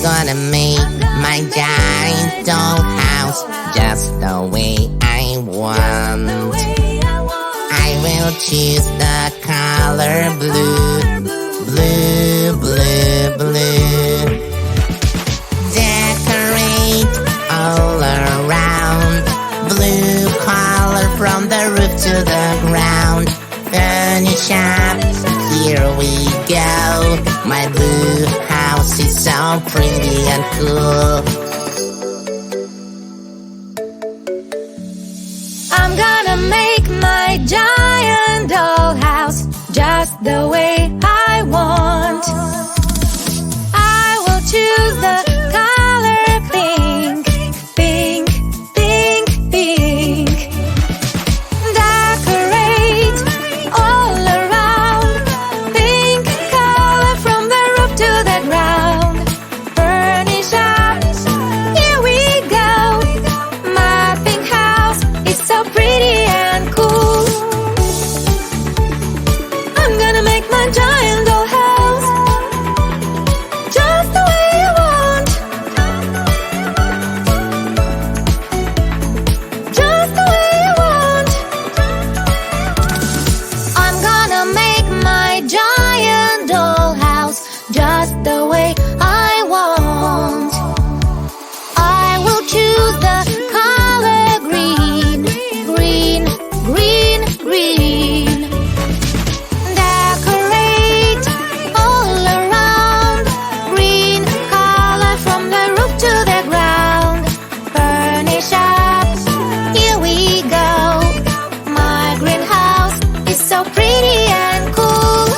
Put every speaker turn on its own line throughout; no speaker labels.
gonna make my giant dollhouse just the way I want. I will choose the color blue, blue, blue, blue. Decorate all around, blue color from the roof to the ground. Furnish up, here we go. My blue house is so pretty and cool.
I'm gonna make my giant dollhouse just the way I want. I will choose the color pink, pink, pink, pink. Decorate all around, pink color from the roof to the ground. Furnish up, here we go. My pink house is so pretty and cool. I'm gonna make my giant dollhouse just the way I want. Just the way I want. I'm gonna make my giant dollhouse just the way I want. I will choose the color green, green, green, green. Decorate all around, green color from the roof to the ground. Furnish up, here we go. My greenhouse is so pretty and cool.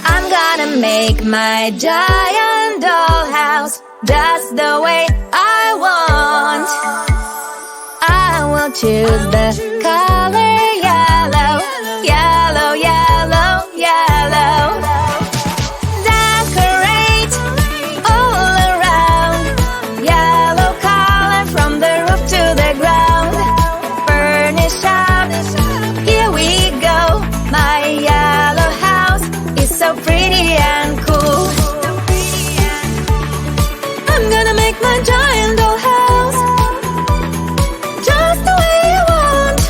I'm gonna make my giant dollhouse just the way I want. I will choose the color yellow, yellow, yellow, yellow. Decorate all around, yellow color from the roof to the ground. Furnish up, here we go. My yellow house is so pretty and cool. I'm gonna make my giant dollhouse just the way I want.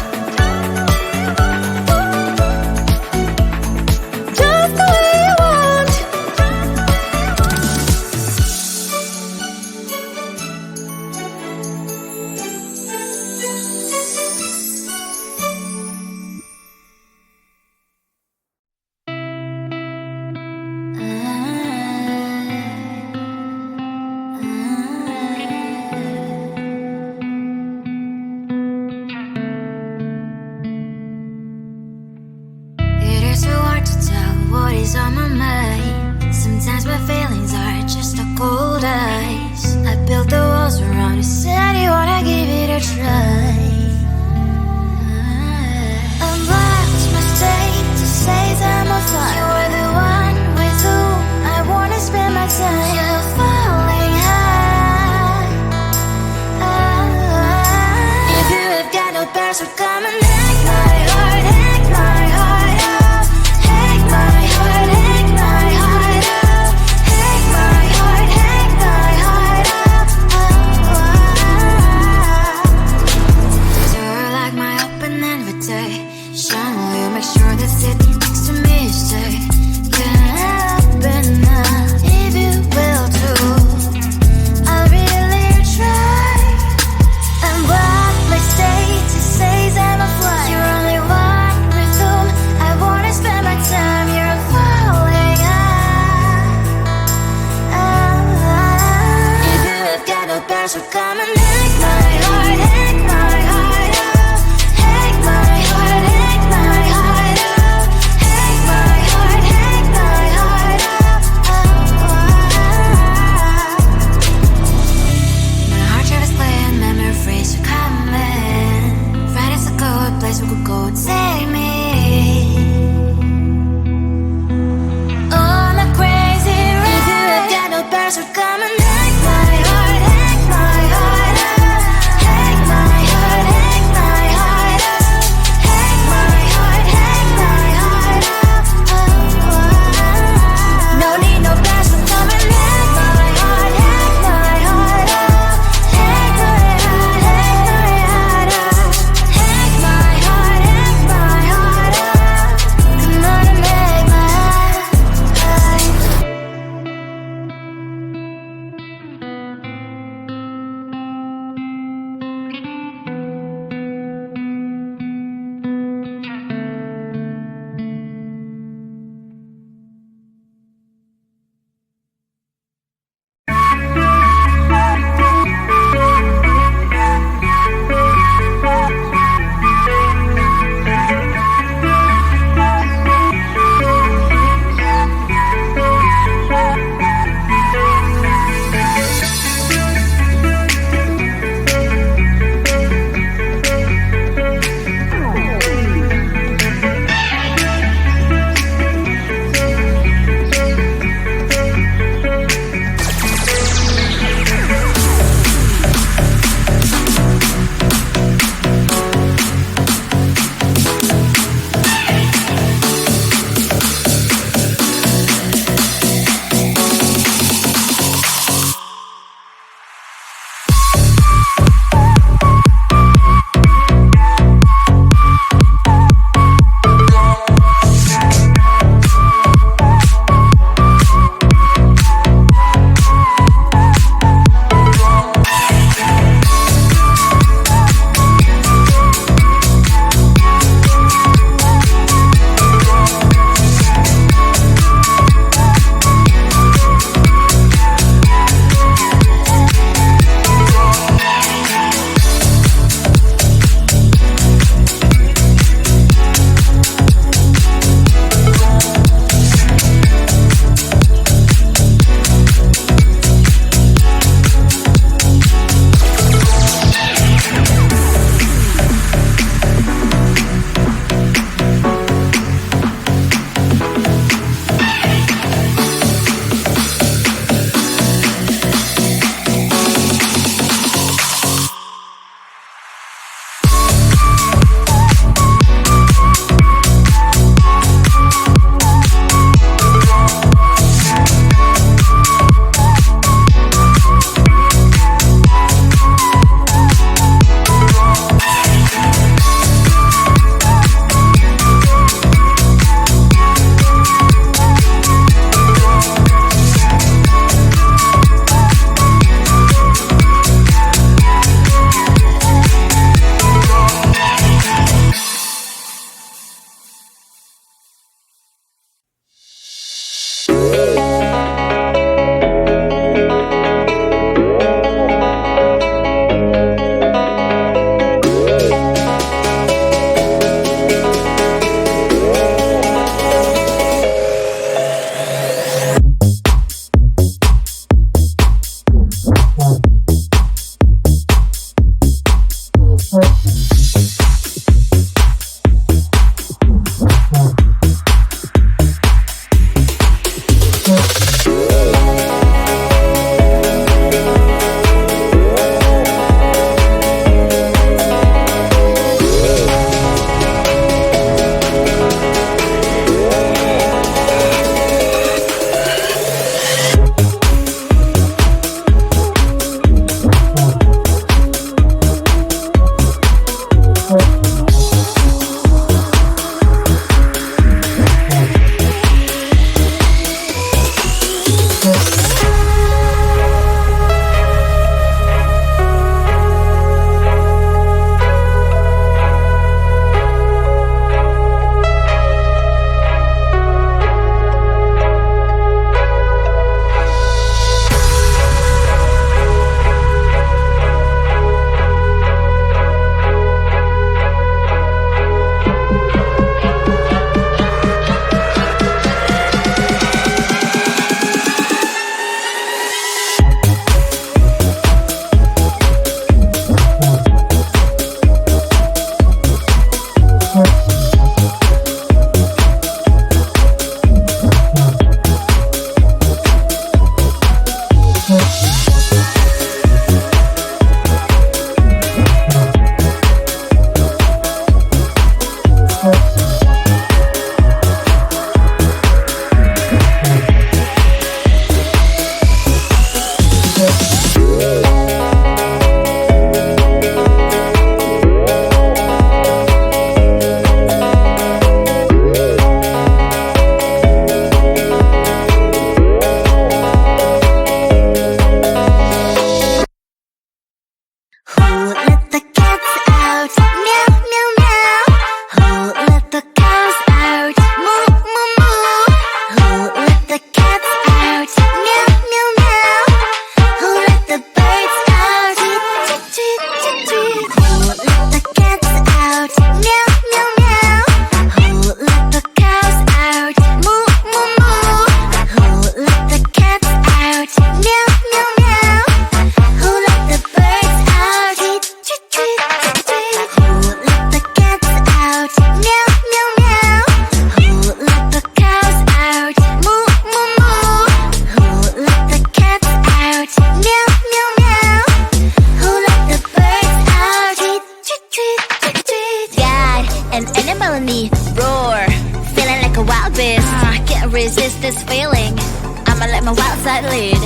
resist this feeling. I'ma let my wild side lead.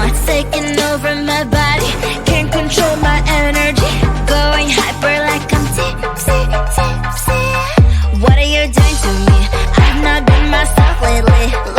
It's taking over my body, can't control my energy. Going hyper like I'm tipsy, tipsy. What are you doing to me? I've not been myself lately.